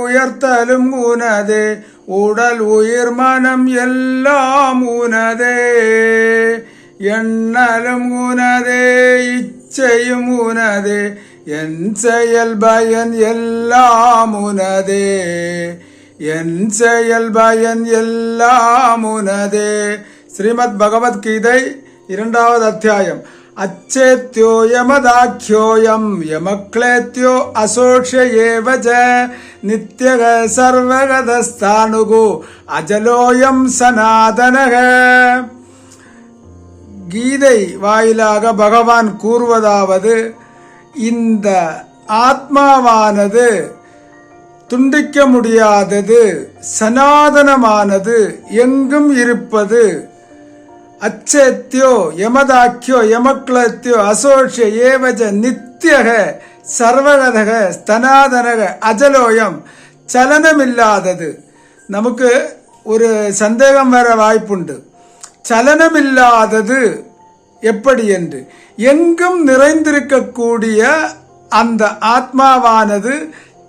உயர்த்தலும் உனதே, உடல் உயிர் மனம் எல்லாம் உனதே, எண்ணலும் உனதே, இச்சையும் உனதே, என் செயல் பயன் எல்லாம் உனதே, என் செயல் பயன் எல்லாம் உனதே. ஸ்ரீமத் பகவத்கீதை 2வது அத்தியாயம். அச்சேத்யோ யமதாக்யோயம் யமக்லேத்யோ அசோக்ஷயேவச நித்யக சர்வகதஸ்தானுகு அஜலோயம் சனாதனக. கீதை வாயிலாக பகவான் கூறுவதாவது, இந்த ஆத்மாவானது துண்டிக்க முடியாதது, சனாதனமானது, எங்கும் இருப்பது. அச்சேத்யோ யமதாக்கியோ யமக்லத்யோ அசோஷ ஏவஜ நித்யக சர்வகதக ஸ்தனாதனக அஜலோயம், சலனமில்லாதது. நமக்கு ஒரு சந்தேகம் வர வாய்ப்புண்டு, சலனமில்லாதது எப்படி என்று. எங்கும் நிறைந்திருக்கக்கூடிய அந்த ஆத்மாவானது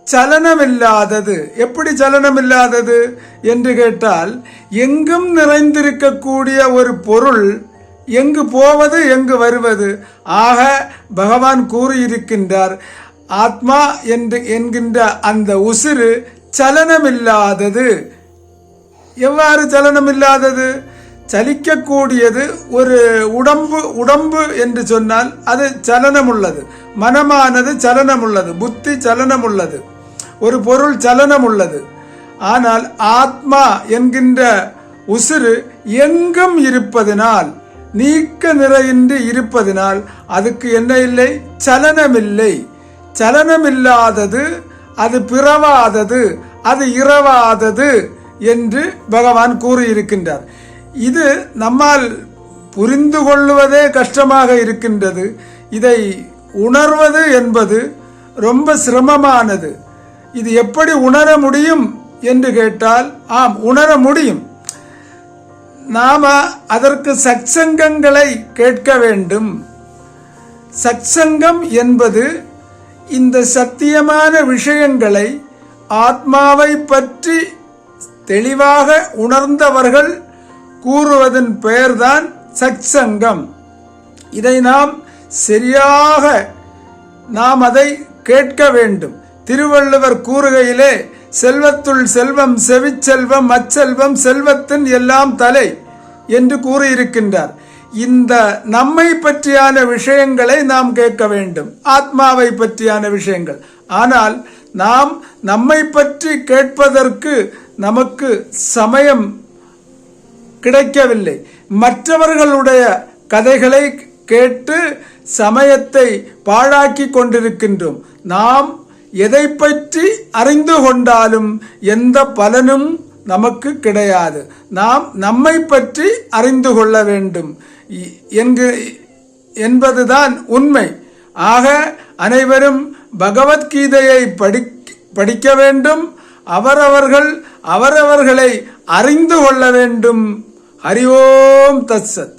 சலனமில்லாதது. எப்படி சலனமில்லாதது என்று கேட்டால், எங்கும் நிறைந்திருக்கக்கூடிய ஒரு பொருள் எங்கு போவது எங்கு வருவது. ஆக பகவான் கூறியிருக்கின்றார், ஆத்மா என்று என்கின்ற அந்த உசிறு சலனமில்லாதது. எவ்வாறு சலனமில்லாதது? சலிக்கக்கூடியது ஒரு உடம்பு என்று சொன்னால் அது சலனமுள்ளது, மனமானது சலனமுள்ளது, புத்தி சலனமுள்ளது, ஒரு பொருள் சலனமுள்ளது. ஆனால் ஆத்மா என்கின்ற உசிறு எங்கும் இருப்பதனால், நீக்க நிறையின்றி இருப்பதனால் அதுக்கு என்ன இல்லை? சலனமில்லை. சலனமில்லாதது, அது பிறவாதது, அது இரவாதது என்று பகவான் கூறியிருக்கின்றார். இது நம்மால் புரிந்து கொள்வதே கஷ்டமாக இருக்கின்றது. இதை உணர்வது என்பது ரொம்ப சிரமமானது. இது எப்படி உணர முடியும் என்று கேட்டால், ஆம், உணர முடியும். நாம அதற்கு சத்சங்கங்களை கேட்க வேண்டும். சத்சங்கம் என்பது இந்த சத்தியமான விஷயங்களை, ஆத்மாவை பற்றி தெளிவாக உணர்ந்தவர்கள் கூறுவதன் பெயர்தான் சத்சங்கம். இதை நாம் சரியாக அதை கேட்க வேண்டும். திருவள்ளுவர் கூறுகையிலே, செல்வத்துள் செல்வம் செவிச்செல்வம் அச்செல்வம் செல்வத்தின் எல்லாம் தலை என்று கூறியிருக்கின்றார். இந்த நம்மை பற்றியான விஷயங்களை நாம் கேட்க வேண்டும், ஆத்மாவை பற்றியான விஷயங்கள். ஆனால் நாம் நம்மை பற்றி கேட்பதற்கு நமக்கு சமயம் கிடைக்கவில்லை. மற்றவர்களுடைய கதைகளை கேட்டு சமயத்தை பாழாக்கி கொண்டிருக்கின்றோம். நாம் எதை பற்றி அறிந்து கொண்டாலும் எந்த பலனும் நமக்கு கிடையாது. நாம் நம்மை பற்றி அறிந்து கொள்ள வேண்டும் என்பதுதான் உண்மை. ஆக அனைவரும் பகவத்கீதையை படிக்க வேண்டும். அவரவர்களை அறிந்து கொள்ள வேண்டும். ஹரி ஓம் தத்சத்.